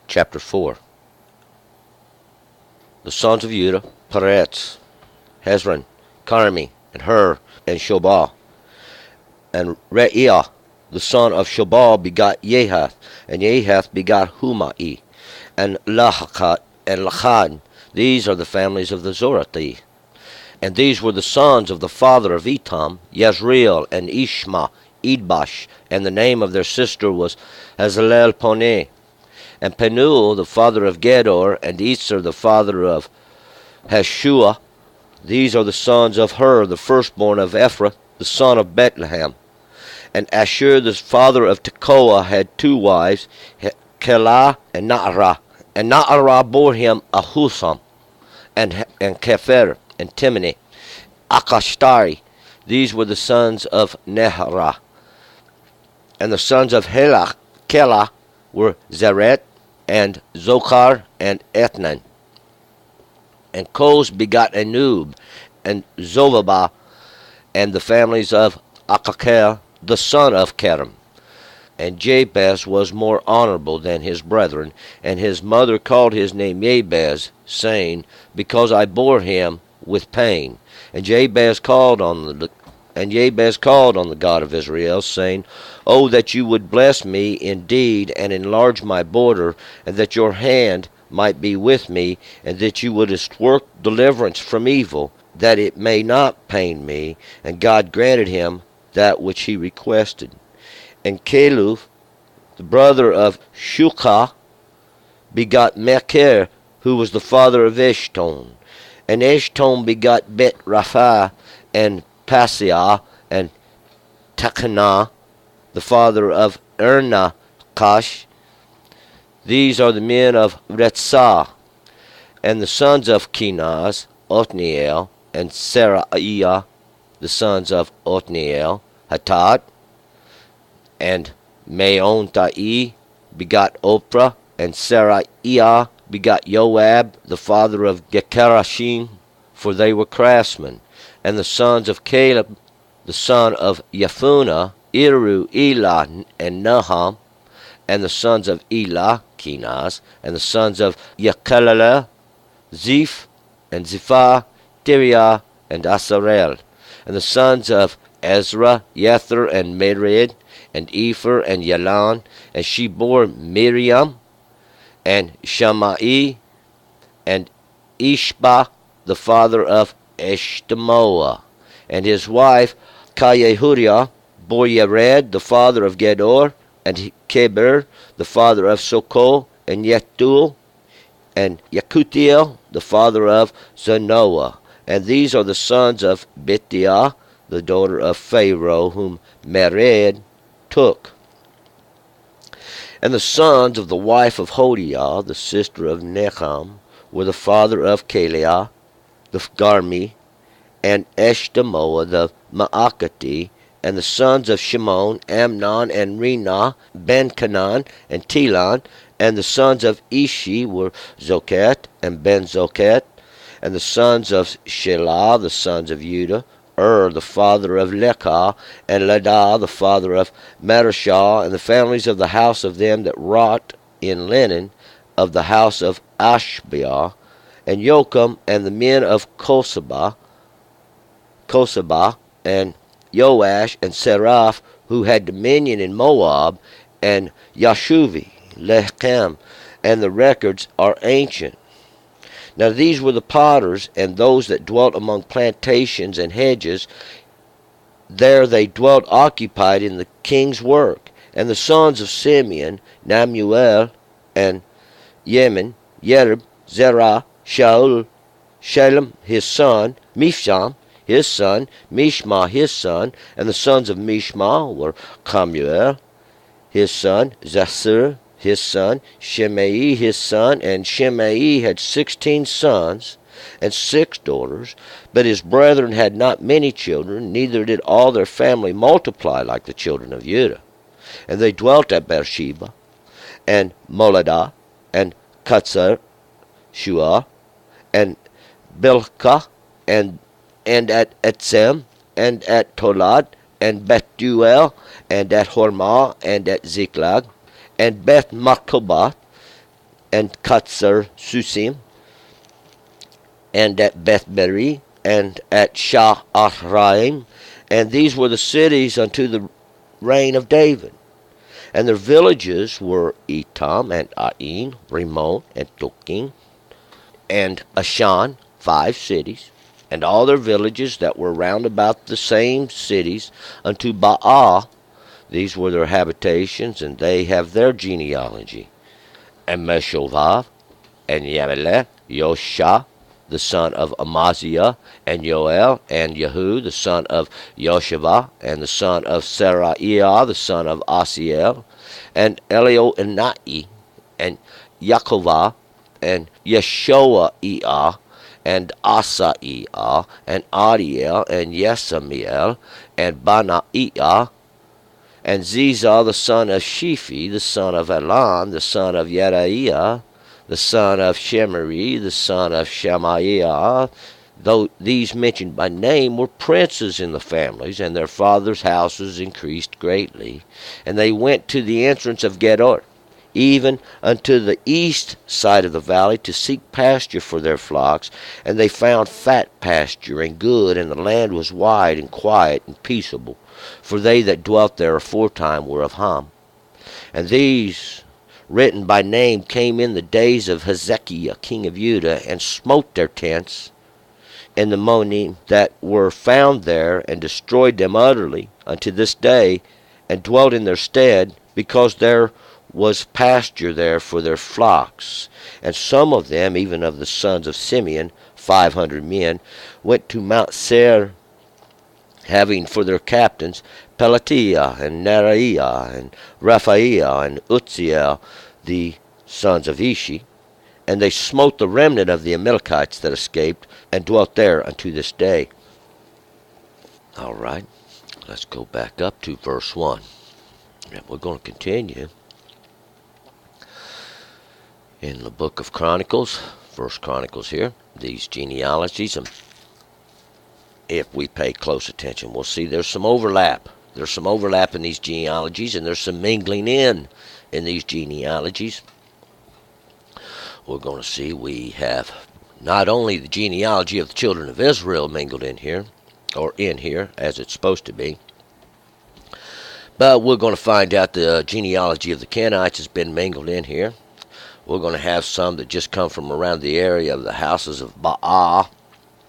Chapter 4. The sons of Judah, Peretz, Hezron, Carmi, and Hur, and Shobal. And Re'iah, the son of Shobal, begot Yahath, and Yahath begot Humai, and Lahakat, and Lachad. These are the families of the Zorathi. And these were the sons of the father of Etam, Yezreel, and Ishma, Idbash, and the name of their sister was Hazalel Poneh. And Penuel, the father of Gedor, and Ezer, the father of Hashua. These are the sons of Hur, the firstborn of Ephrath, the son of Bethlehem. And Ashur, the father of Tekoa, had two wives, Kelah and Naarah. And Naarah bore him Ahusam, and Kepher, and Timni, Akashtari. These were the sons of Neharah. And the sons of Kelah were Zeret, and Zochar, and Ethnan. And Koz begot Anub, and Zobabah, and the families of Akakel, the son of Kerem. And Jabez was more honorable than his brethren, and his mother called his name Jabez, saying, Because I bore him with pain. And Jabez called on the God of Israel, saying, Oh, that you would bless me indeed, and enlarge my border, and that your hand might be with me, and that you wouldest work deliverance from evil, that it may not pain me. And God granted him that which he requested. And Caleb, the brother of Shukah, begot Mechir, who was the father of Eshton. And Eshton begot Bet Rapha, and Paseah, and Takana, the father of Ernakash. These are the men of Retzah. And the sons of Kenaz, Othniel, and Seraiah, the sons of Othniel, Hatat. And Meontai begot Oprah, and Seraiah begot Joab, the father of Gekarashim, for they were craftsmen. And the sons of Caleb, the son of Yephuneh, Iru, Elah, and Naham. And the sons of Elah, Kenaz. And the sons of Yekalalel, Ziph, and Ziphah, Tiriah, and Asarel. And the sons of Ezra, Yether, and Mered, and Epher, and Yalan. And she bore Miriam, and Shammai, and Ishba, the father of Eshtemoa. And his wife Kayehuriah bore Yared, the father of Gedor, and Keber, the father of Soko, and Yetul, and Yakutiel, the father of Zanoah. And these are the sons of Bittiah, the daughter of Pharaoh, whom Mered took. And the sons of the wife of Hodiah, the sister of Necham, were the father of Kaliah, the Garmi, and Eshtemoa, the Maakati. And the sons of Shimon, Amnon, and Rina, Ben-Canaan, and Telon. And the sons of Ishi were Zoket, and Ben-Zoket. And the sons of Shelah, the sons of Judah, the father of Lekah, and Ladah, the father of Marashah. And the families of the house of them that wrought in linen, of the house of Ashbiah, and Jocham, and the men of Kosabah, and Joash, and Seraph, who had dominion in Moab, and Yashuvi, Lechem, and the records are ancient. Now these were the potters, and those that dwelt among plantations and hedges. There they dwelt occupied in the king's work. And the sons of Simeon, Namuel, and Yemen, Yerib, Zerah, Shaul, Shalem his son, Misham his son, Mishma his son. And the sons of Mishma were Camuel his son, Zasir his son, Shimei his son. And Shimei had 16 sons and 6 daughters, but his brethren had not many children, neither did all their family multiply like the children of Judah. And they dwelt at Beersheba, and Moladah, and Katzar, Shua, and Bilkah, and at Etzem, and at Tolad, and Bethuel, and at Hormah, and at Ziklag, and Beth Machobah, and Katsar Susim, and at Bethberi, and at Sha'araim, and these were the cities unto the reign of David. And their villages were Etam, and Ain, Rimmon, and Tokin, and Ashan, 5 cities, and all their villages that were round about the same cities unto Baal. These were their habitations, and they have their genealogy. And Meshovav, and Yamelech, Yosha, the son of Amaziah, and Yoel, and Yehu, the son of Yosheva, and the son of Seraiah, the son of Asiel, and Elioenai, and Yakovah, and Yeshoaiah, and Asaiah, and Adiel, and Yesamiel, and Banaiah, and Ziza, the son of Shiphi, the son of Elan, the son of Yedaiah, the son of Shemari, the son of Shemaiah. Though these mentioned by name were princes in the families, and their fathers' houses increased greatly. And they went to the entrance of Gedor, even unto the east side of the valley, to seek pasture for their flocks. And they found fat pasture and good, and the land was wide and quiet and peaceable. For they that dwelt there aforetime were of Ham. And these written by name came in the days of Hezekiah king of Judah, and smote their tents and the Monim that were found there, and destroyed them utterly unto this day, and dwelt in their stead, because there was pasture there for their flocks. And some of them, even of the sons of Simeon, 500 men, went to Mount Seir, having for their captains Pelatiah, and Neraiah, and Raphaiah, and Uzziel, the sons of Ishi. And they smote the remnant of the Amalekites that escaped, and dwelt there unto this day. All right, let's go back up to verse 1. And we're going to continue in the book of Chronicles, First Chronicles here, these genealogies. And if we pay close attention, we'll see there's some overlap. There's some overlap in these genealogies, and there's some mingling in these genealogies. We're going to see we have not only the genealogy of the children of Israel mingled in here, or in here, as it's supposed to be, but we're going to find out the genealogy of the Kenites has been mingled in here. We're going to have some that just come from around the area of the houses of Baal.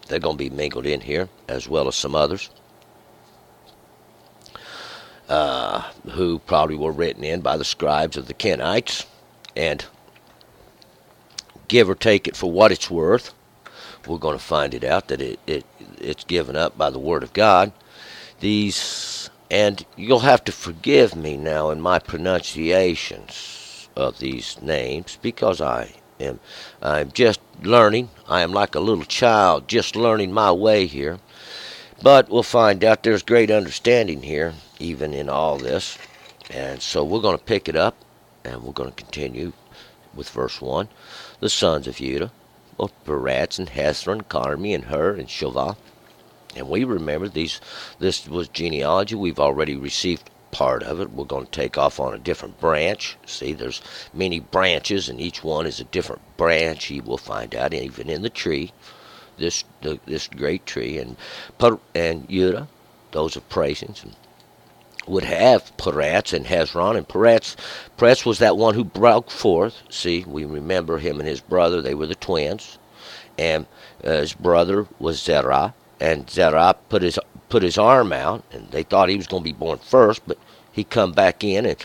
They're going to be mingled in here, as well as some others who probably were written in by the scribes of the Kenites. And give or take it for what it's worth, we're going to find it out that it's given up by the Word of God. And you'll have to forgive me now in my pronunciations of these names, because I'm just learning. I am like a little child just learning my way here. But we'll find out there's great understanding here, even in all this. And so we're going to pick it up, and we're going to continue with verse 1. The sons of Judah, both Peretz and Hezron, Carmi and Hur and Shovah. And we remember this was genealogy. We've already received part of it. We're going to take off on a different branch. See, there's many branches, and each one is a different branch. You will find out even in the tree, this great tree. And Judah, those of praisings, would have Peretz and Hezron. And Peretz was that one who broke forth. See, we remember him and his brother. They were the twins. And his brother was Zerah. And Zerah put his arm out, and they thought he was going to be born first, but he come back in, and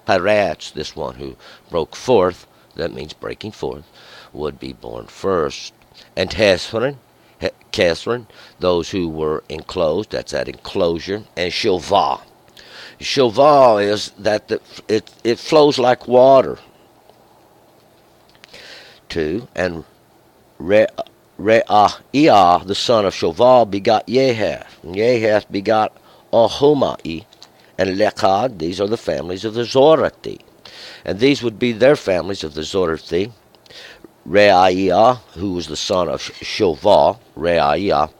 Peretz, this one who broke forth, that means breaking forth, would be born first. And Hezron, those who were enclosed, that's that enclosure, and Shovah. Shovah is that it flows like water. 2, and Re'aiah, the son of Shovah, begot Jehath. And Jehath begot Ahomai and Lechad. These are the families of the Zorathi. And these would be their families of the Zorathi. Re'aiah, who was the son of Shovah, Re'aiah,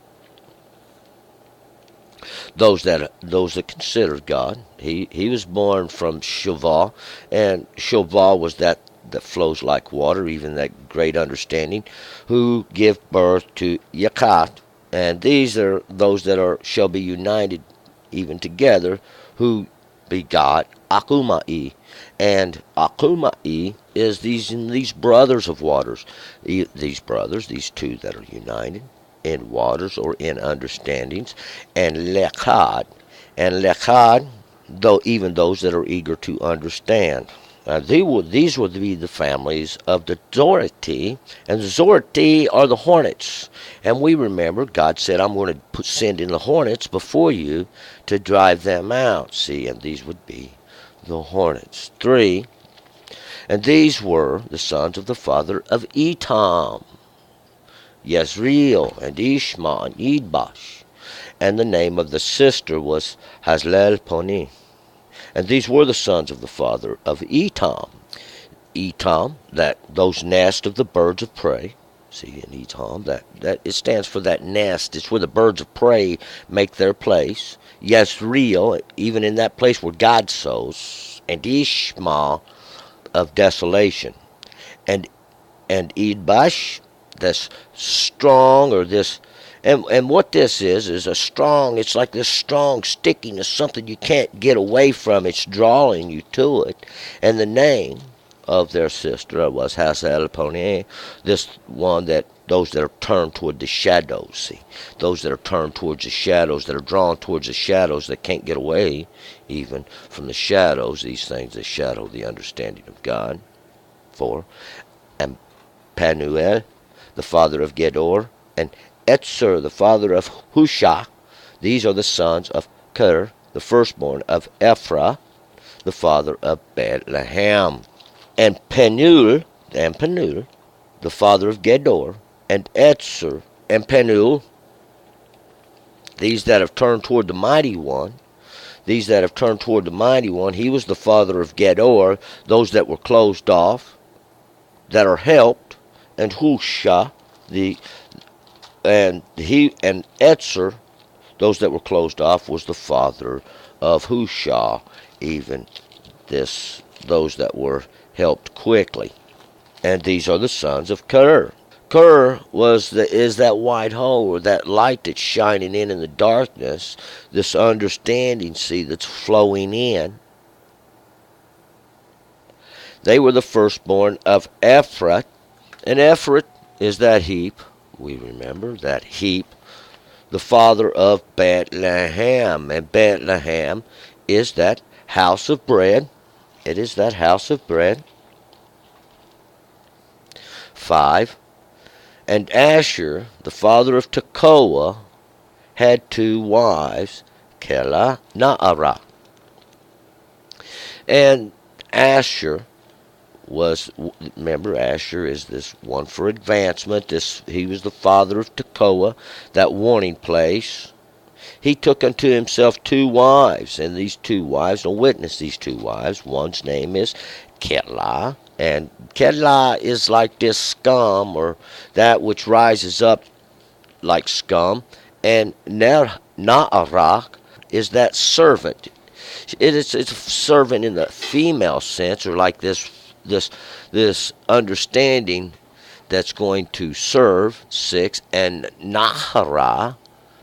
those that considered God. He was born from Shovah, and Shovah was that that flows like water, even that great understanding, who give birth to Yakat. And these are those that shall be united even together, who begot Akumai. And Akumai is these brothers of waters. These brothers, these two that are united in waters or in understandings. And Lechad. And Lechad, though even those that are eager to understand. These would be the families of the Zorati, and the Zorati are the hornets. And we remember God said, I'm going to send in the hornets before you to drive them out. See, and these would be the hornets. 3. And these were the sons of the father of Etam, Yezreel, and Ishma, and Idbash. And the name of the sister was Hazlelponi. And these were the sons of the father of Etam. Etam, that those nests of the birds of prey. See, in Etam, that it stands for that nest. It's where the birds of prey make their place. Yezreel, even in that place where God sows. And Ishma, of desolation. And Idbash, this strong, or this. And what this is a strong, it's like this strong stickiness, something you can't get away from. It's drawing you to it. And the name of their sister was Hazelpone, this one that those that are turned toward the shadows, see. Those that are turned towards the shadows, that are drawn towards the shadows, that can't get away even from the shadows, these things that shadow the understanding of God. 4. And Panuel, the father of Gedor, and Etzer, the father of Hushah. These are the sons of Ker, the firstborn of Ephraim, the father of Bethlehem. And Penuel, the father of Gedor, and Etzer, and Penuel, these that have turned toward the mighty one. These that have turned toward the mighty one, he was the father of Gedor, those that were closed off, that are helped, and Hushah, and Etzer, those that were closed off, was the father of Hushah, even those that were helped quickly. And these are the sons of Ker. Ker is that white hole, or that light that's shining in the darkness, this understanding, see, that's flowing in. They were the firstborn of Ephraim, and Ephraim is that heap. We remember that heap, the father of Bethlehem. And Bethlehem is that house of bread. It is that house of bread. 5. And Asher, the father of Tekoa, had 2 wives, Kela, Naarah. And Asher remember, Asher is this one for advancement. He was the father of Tekoa, that warning place. He took unto himself 2 wives, and these 2 wives, don't witness these 2 wives. One's name is Kela, and Kela is like this scum, or that which rises up like scum, and Naarah is that servant. It's a servant in the female sense, or like this understanding that's going to serve. 6. And Naharah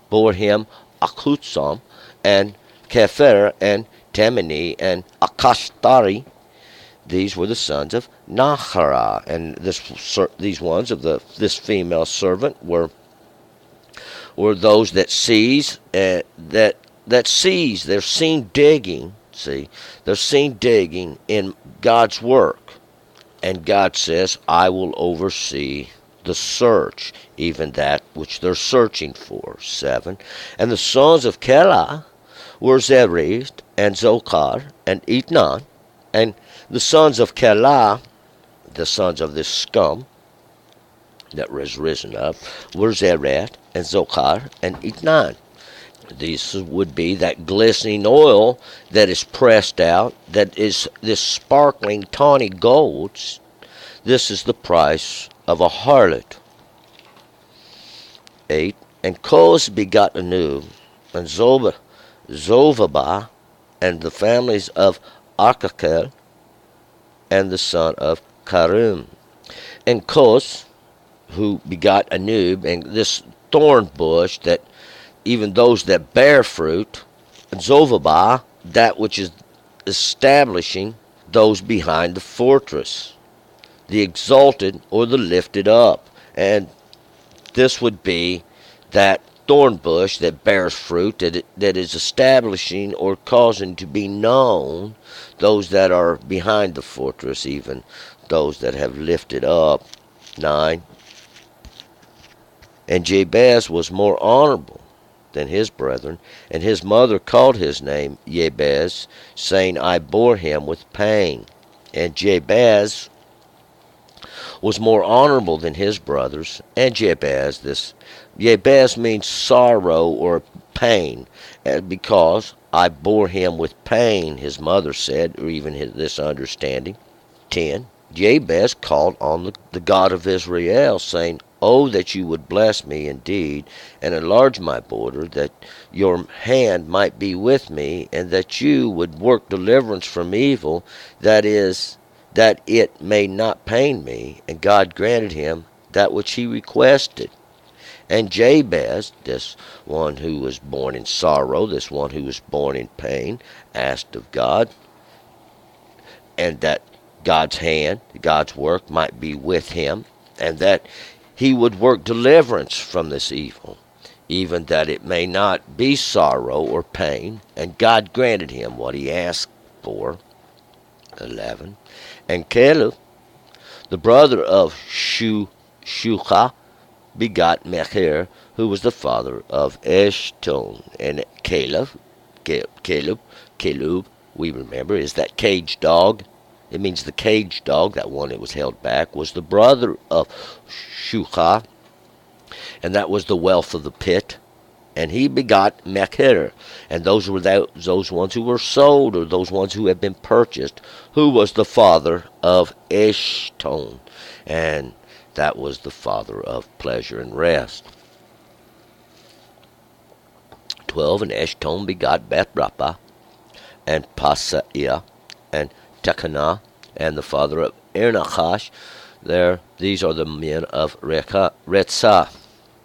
bore him Akutsam, and Kefer, and Temeni, and Akashtari. These were the sons of Naharah. And these ones of this female servant were those that sees, that sees. They're seen digging. See, they're seen digging in God's work. And God says, I will oversee the search, even that which they're searching for. 7. And the sons of Kela were Zered, and Zokar, and Etnan. And the sons of Kela, the sons of this scum that was risen up, were Zered, and Zokar, and Etnan. These would be that glistening oil that is pressed out, that is this sparkling tawny gold. This is the price of a harlot. 8. And Koz begot Anu, and Zovabah, and the families of Arkakel, and the son of Karim. And Kos, who begot Anub, and this thorn bush that even those that bear fruit, and Zovabah, that which is establishing those behind the fortress, the exalted or the lifted up. And this would be that thorn bush that bears fruit, that is establishing or causing to be known those that are behind the fortress, even those that have lifted up. 9. And Jabez was more honorable than his brethren, and his mother called his name Jabez, saying, I bore him with pain. And Jabez was more honorable than his brothers. And Jabez means sorrow or pain, because I bore him with pain, his mother said, or even this understanding. 10. Jabez called on the God of Israel, saying, Oh, that you would bless me indeed, and enlarge my border, that your hand might be with me, and that you would work deliverance from evil, that is, that it may not pain me. And God granted him that which he requested. And Jabez, this one who was born in sorrow, this one who was born in pain, asked of God, and that God's hand, God's work might be with him, and that he would work deliverance from this evil, even that it may not be sorrow or pain. And God granted him what he asked for. 11. And Caleb, the brother of Shucha, begot Mechir, who was the father of Eshton. And Caleb, we remember, is that caged dog. It means the caged dog, that one that was held back, was the brother of Shucha, and that was the wealth of the pit. And he begot Mechir, and those were those ones who were sold, or those ones who had been purchased, who was the father of Eshton, and that was the father of pleasure and rest. 12. And Eshton begot Beth Rapha, and Pasaiah, and Tekana, and the father of Ernachash. These are the men of Retzah.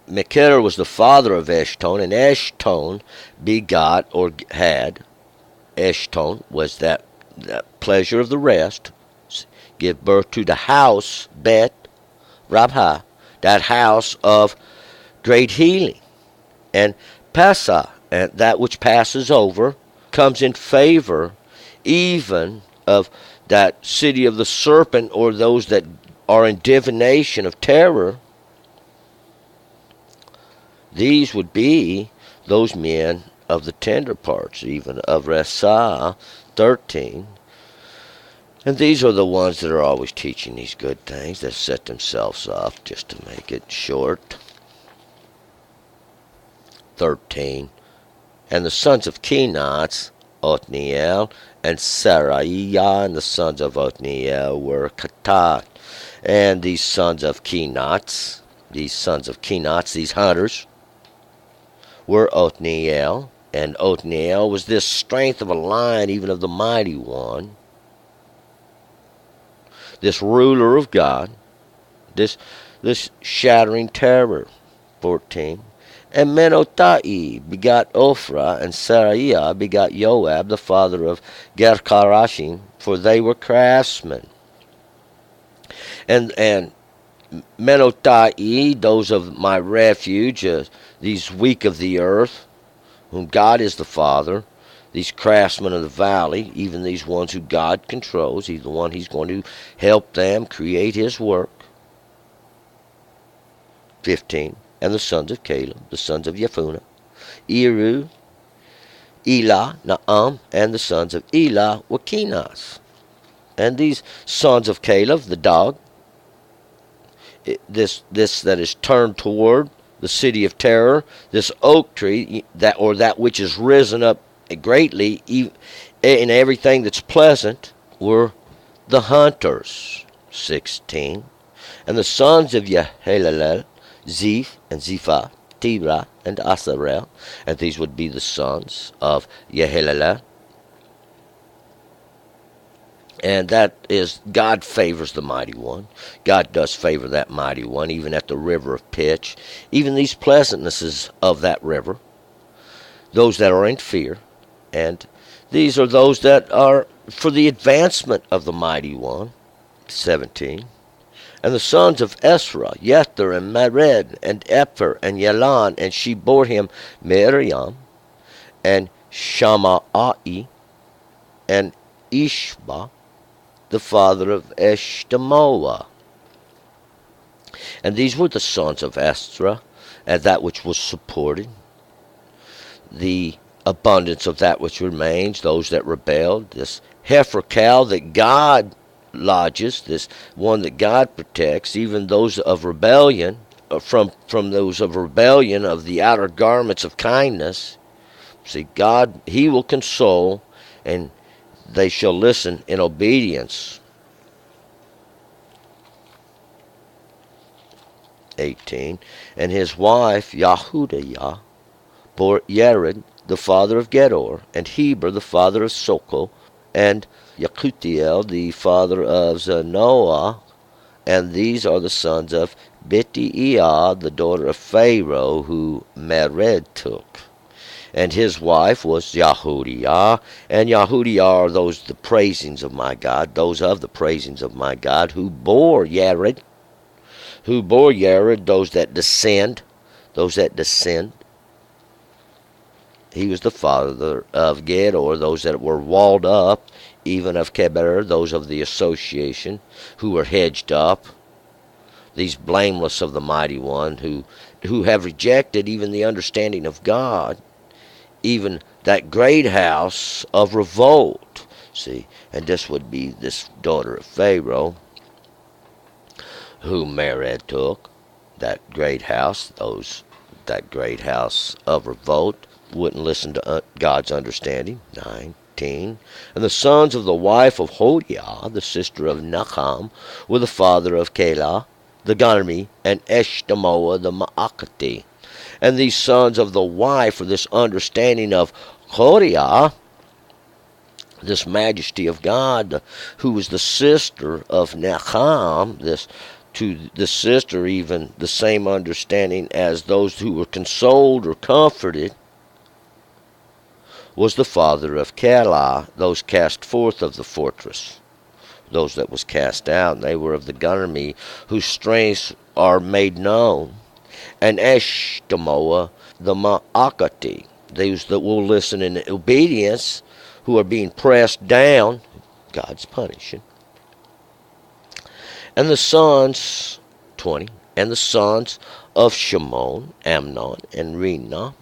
Mechir was the father of Eshton, and Eshton begot, or had, Eshton was that pleasure of the rest, give birth to the house, Bet Rabha, that house of great healing. And Pasa, and that which passes over, comes in favor even of that city of the serpent, or those that are in divination of terror. These would be those men of the tender parts, even of Resah. 13. And these are the ones that are always teaching these good things, that set themselves up, just to make it short. 13. And the sons of Kenaz, Othniel, and Seraiah, and the sons of Othniel were Katat. And these sons of Kenaz, these hunters, were Othniel. And Othniel was this strength of a lion, even of the mighty one, this ruler of God, this shattering terror. 14. And Menotai begot Ophrah, and Seraiah begot Joab, the father of Gerkarashim, for they were craftsmen. And Menotai, those of my refuge, these weak of the earth, whom God is the Father, these craftsmen of the valley, even these ones who God controls, he's the one he's going to help them create his work. 15. And the sons of Caleb, the sons of Jephunneh, Eru, Elah, Naam, and the sons of Elah were Kenaz. And these sons of Caleb, the dog, this that is turned toward the city of terror, this oak tree, that which is risen up greatly in everything that's pleasant, were the hunters. 16. And the sons of Yehalelel, Ziph and Ziphah, Tibra and Asarel, and these would be the sons of Yehalelel. And that is, God favors the mighty one. God does favor that mighty one, even at the river of pitch, even these pleasantnesses of that river, those that are in fear. And these are those that are for the advancement of the mighty one. 17. And the sons of Esra, Yether, and Mered, and Epher, and Yelan, and she bore him Miriam, and Shammai, and Ishba, the father of Eshtemoa. And these were the sons of Esra, and that which was supported, the abundance of that which remains, those that rebelled, this heifer cow that God lodges, this one that God protects, even those of rebellion, from those of rebellion of the outer garments of kindness. See, God, he will console, and they shall listen in obedience. 18. And his wife, Yahudiah, bore Yared, the father of Gedor, and Heber, the father of Soko, and Yakutiel, the father of Zanoah, and these are the sons of Bettiah, the daughter of Pharaoh, who Mered took. And his wife was Yahudiah, and Yahudiah are those the praisings of my God, those of the praisings of my God, who bore Yared, those that descend, He was the father of Gedor, those that were walled up, even of Keber, those of the association, who were hedged up, these blameless of the mighty one, who have rejected even the understanding of God, even that great house of revolt. See, and this would be this daughter of Pharaoh, whom Mered took, that great house, that great house of revolt, wouldn't listen to God's understanding. 19. And the sons of the wife of Hodiah, the sister of Nacham, were the father of Keilah, the Garmi, and Eshtemoa, the Maakati. And these sons of the wife, or this understanding of Hodiah, this majesty of God, who was the sister of Nacham, to the sister even the same understanding as those who were consoled or comforted, was the father of Keilah, those cast forth of the fortress, those that was cast out. And they were of the Garmi, whose strengths are made known. And Eshtemoa, the Maakati, those that will listen in obedience, who are being pressed down, God's punishing. And the sons, 20, and the sons of Shimon, Amnon, and Rina,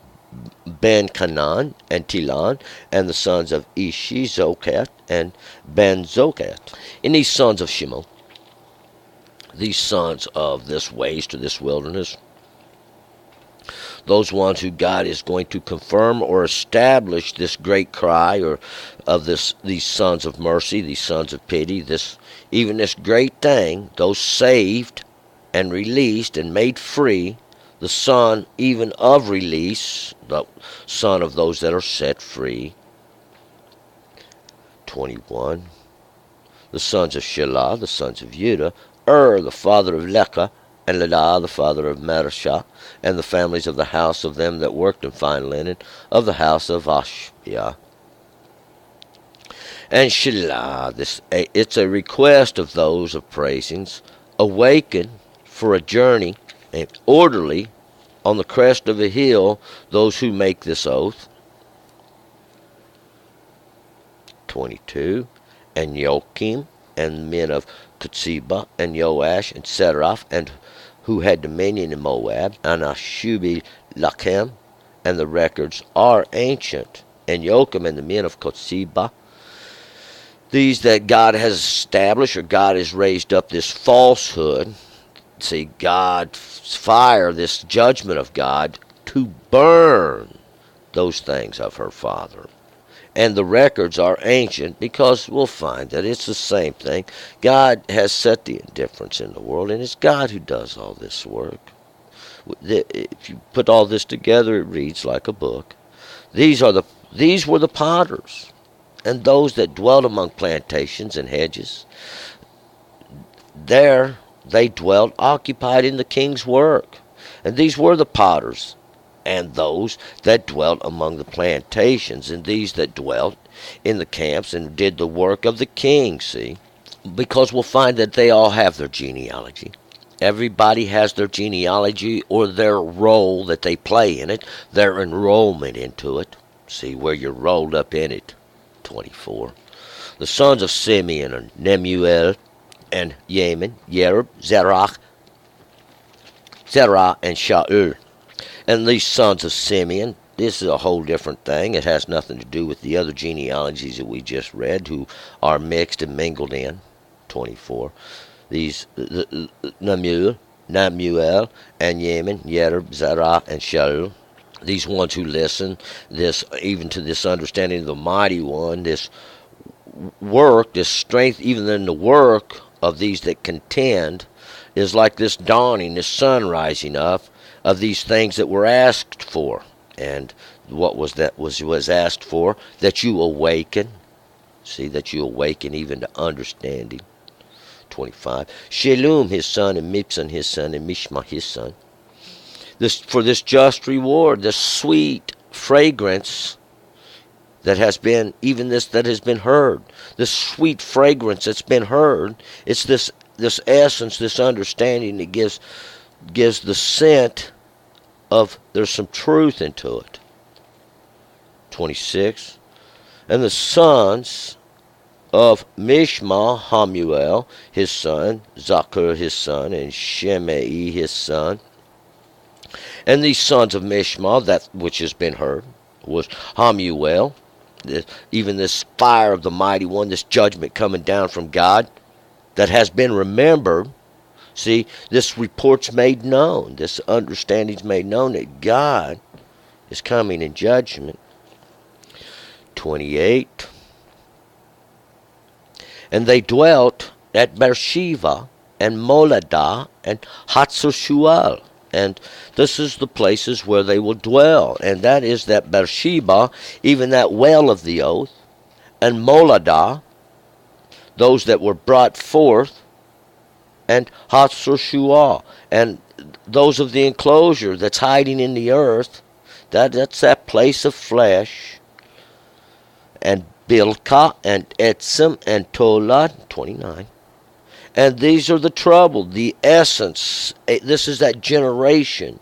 Ben Canaan, and Tilan, and the sons of Ishi, Zokat, and Ben Zokat. And these sons of Shimon, these sons of this waste or this wilderness, those ones who God is going to confirm or establish this great cry, or of these sons of mercy, these sons of pity, even this great thing, those saved and released and made free, the son even of release, the son of those that are set free. 21. The sons of Shelah, the sons of Judah, the father of Lekah, and Ledah, the father of Mareshah, and the families of the house of them that worked in fine linen, of the house of Ashbiah. And Shelah, it's a request of those of praisings, awaken for a journey, and orderly, on the crest of a hill, those who make this oath. 22. And Joachim, and men of Kutsiba, and Joash, and Seraph, and who had dominion in Moab, and Ashubi Lachem, and the records are ancient. And Joachim and the men of Kutsiba, these that God has established, or God has raised up this falsehood, see, God's fire, this judgment of God, to burn those things of her father. And the records are ancient, because we'll find that it's the same thing. God has set the indifference in the world, and it's God who does all this work. If you put all this together, it reads like a book. These were the potters, and those that dwelt among plantations and hedges. There they dwelt occupied in the king's work. And these were the potters, and those that dwelt among the plantations, and these that dwelt in the camps and did the work of the king, see? Because we'll find that they all have their genealogy. Everybody has their genealogy or their role that they play in it, their enrollment into it. See where you're rolled up in it. 24. The sons of Simeon are Nemuel and Yemen, Yerub, Zerah, and Shaul. And these sons of Simeon, this is a whole different thing. It has nothing to do with the other genealogies that we just read, who are mixed and mingled in. 24. These Nemuel, and Yemen, Yerub, Zerah, and Shaul. These ones who listen, this even to this understanding of the mighty one, this work, this strength, even in the work of these that contend, is like this dawning, this sun rising up of these things that were asked for. And what was that was asked for? That you awaken. See, that you awaken even to understanding. 25. Shalom his son, and Mipsan his son, and Mishma his son. For this just reward, this sweet fragrance that has been, even this that has been heard, this sweet fragrance that's been heard, it's this essence, this understanding that gives the scent of there's some truth into it. 26. And the sons of Mishma, Hamuel his son, Zakur his son, and Shimei his son. And these sons of Mishma, that which has been heard, was Hamuel, even this fire of the mighty one, this judgment coming down from God that has been remembered. See, this report's made known, this understanding's made known that God is coming in judgment. 28. And they dwelt at Beersheba and Moladah and Hatzoshual. And this is the places where they will dwell. And that is that Beersheba, even that well of the oath, and Moladah, those that were brought forth, and Hatzoshual, and those of the enclosure that's hiding in the earth, that's that place of flesh, and Bilkah, and Etzim, and Tolad, 29. And these are the trouble, the essence. This is that generation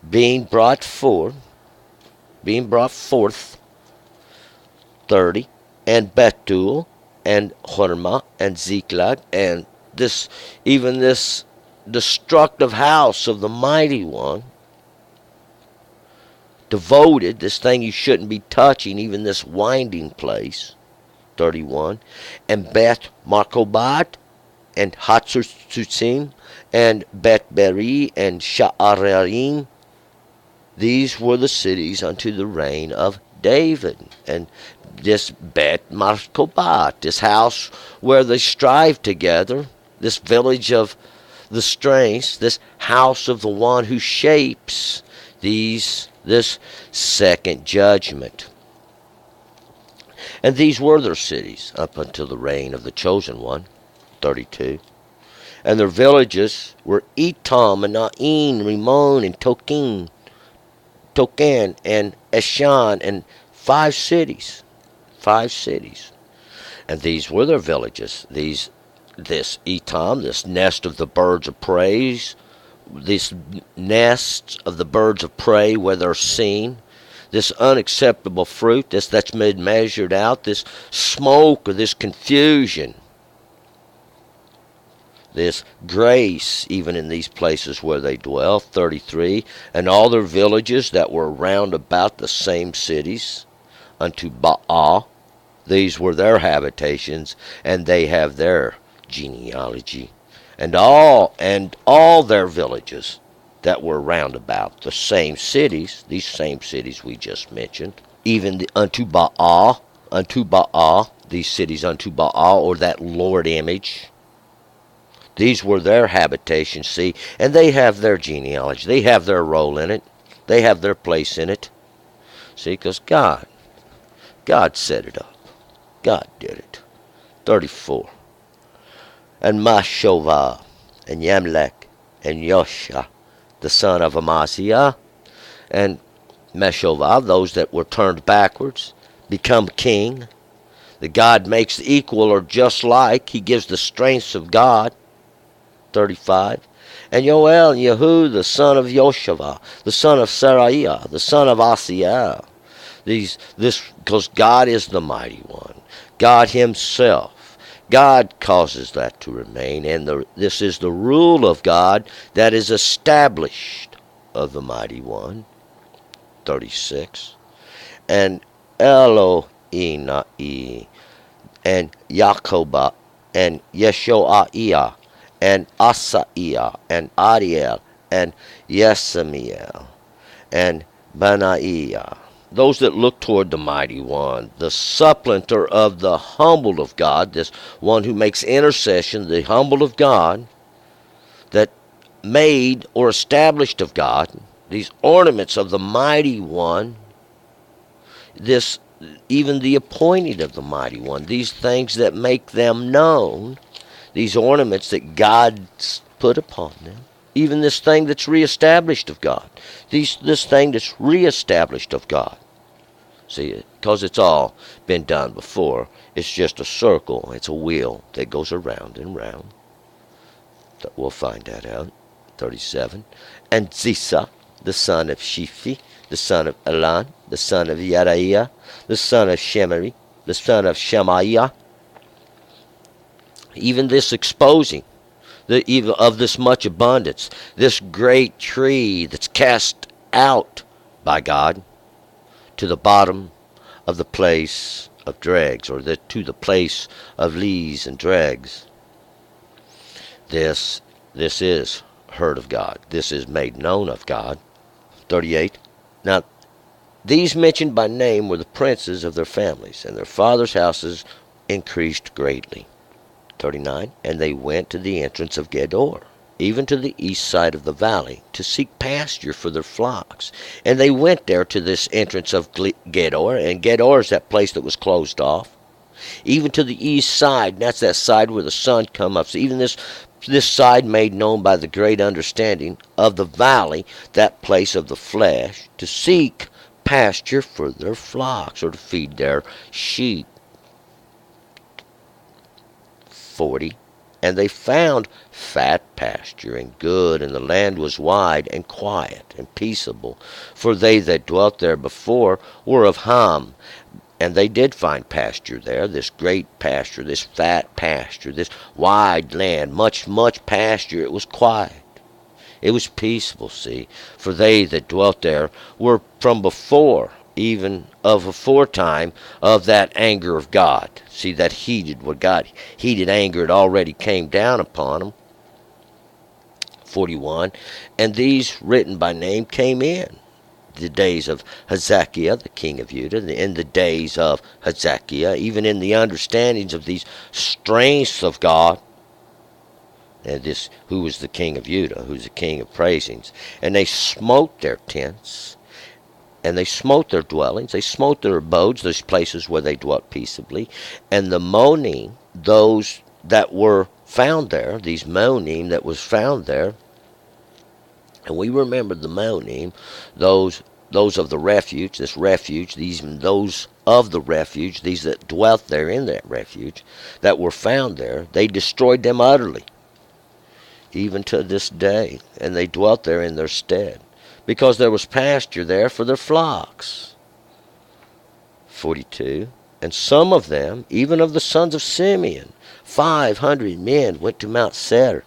being brought forth, 30. And Betul, and Hormah, and Ziklag, and this, even this destructive house of the mighty one, devoted, this thing you shouldn't be touching, even this winding place. 31. And Beth Markobat, and Hatzotzutzim, and Bet-Beri, and Sha'araim. These were the cities unto the reign of David. And this Bet Markobat, this house where they strive together, this village of the strengths, this house of the one who shapes this second judgment. And these were their cities up until the reign of the chosen one. 32. And their villages were Etam, and Nain, Rimmon, and Tokan, and Eshan, and 5 cities. 5 cities. And these were their villages. This Etam, this nest of the birds of prey, this nest of the birds of prey where they're seen, this unacceptable fruit, that's been measured out, this smoke or this confusion, this grace, even in these places where they dwell. 33. And all their villages that were round about the same cities unto Baal, these were their habitations, and they have their genealogy. And all their villages that were round about the same cities, these same cities we just mentioned, even unto Baal, these cities unto Baal, or that Lord image. These were their habitations, see, and they have their genealogy. They have their role in it. They have their place in it. See, because God set it up. God did it. 34. And Mashovah, and Yamlech, and Yosha, the son of Amaziah, and Meshovah, those that were turned backwards, become king. The God makes equal or just like. He gives the strengths of God. 35. And Yoel and Yehu, the son of Yoshavah, the son of Seraiah, the son of Asiel. Because God is the mighty one. God himself. God causes that to remain. And this is the rule of God that is established of the mighty one. 36. And Elohimai, and Yaakobah, and Yeshoaiah, and Asaiah, and Ariel, and Yesemiel, and Benaiah. Those that look toward the mighty one, the supplanter of the humbled of God, this one who makes intercession, the humbled of God, that made or established of God, these ornaments of the mighty one, this even the appointed of the mighty one, these things that make them known, these ornaments that God put upon them, even this thing that's reestablished of God, this thing that's reestablished of God. See, because it's all been done before, it's just a circle, it's a wheel that goes around and round. We'll find that out. 37. And Zisa, the son of Shiphi, the son of Elan, the son of Yariah, the son of Shemari, the son of Shemaiah. Even this exposing even of this much abundance, this great tree that's cast out by God to the bottom of the place of dregs, or to the place of lees and dregs. This is heard of God. This is made known of God. 38. Now, these mentioned by name were the princes of their families, and their fathers' houses increased greatly. 39. And they went to the entrance of Gedor, even to the east side of the valley, to seek pasture for their flocks. And they went there to this entrance of Gedor, and Gedor is that place that was closed off, even to the east side, and that's that side where the sun come up. So even this side made known by the great understanding of the valley, that place of the flesh, to seek pasture for their flocks, or to feed their sheep. 40. And they found fat pasture and good, and the land was wide and quiet and peaceable. For they that dwelt there before were of Ham, and they did find pasture there, this great pasture, this fat pasture, this wide land, much pasture. It was quiet. It was peaceful, see. For they that dwelt there were from before, even of aforetime, of that anger of God. See, that heated anger had already came down upon them. 41. And these written by name came in the days of Hezekiah, the king of Judah, in the days of Hezekiah, even in the understandings of these strengths of God, and this, who was the king of Judah, who's the king of praisings. And they smote their tents, and they smote their dwellings, they smote their abodes, those places where they dwelt peaceably, and the moaning, those that were found there, these moaning that was found there. And we remember the moaning, those of the refuge, this refuge, those of the refuge, these that dwelt there in that refuge, that were found there, they destroyed them utterly, even to this day, and they dwelt there in their stead, because there was pasture there for their flocks. 42. And some of them, even of the sons of Simeon, 500 men, went to Mount Seir,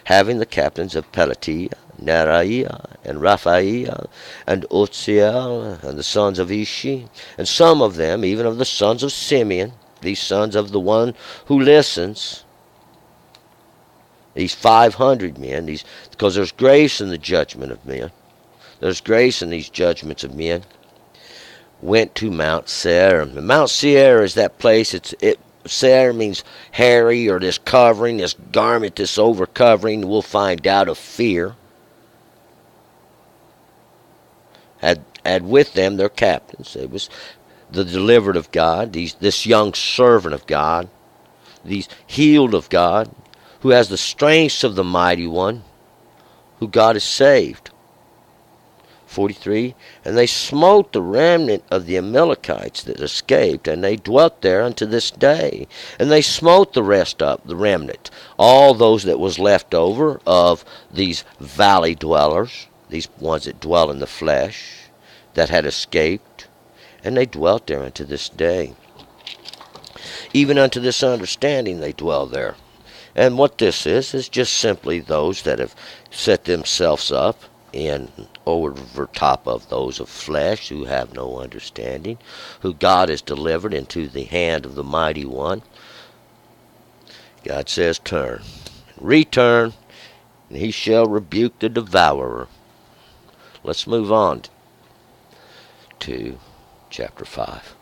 having the captains of Pelatiah, Neraiah, and Raphaiah, and Uzziel, and the sons of Ishi. And some of them, even of the sons of Simeon, these sons of the one who listens, these 500 men, because there's grace in the judgment of men. There's grace in these judgments of men. Went to Mount Seir. And Mount Seir is that place. Seir means hairy, or this covering, this garment, this overcovering. We'll find out of fear. Had with them their captains. It was the delivered of God, this young servant of God, these healed of God, who has the strength of the mighty one, who God has saved. 43, and they smote the remnant of the Amalekites that escaped, and they dwelt there unto this day. And they smote the rest up, the remnant, all those that was left over of these valley dwellers, these ones that dwell in the flesh, that had escaped, and they dwelt there unto this day. Even unto this understanding they dwell there. And what this is just simply those that have set themselves up in over top of those of flesh, who have no understanding, who God has delivered into the hand of the mighty one. God says, turn, return, and he shall rebuke the devourer. Let's move on to chapter 5.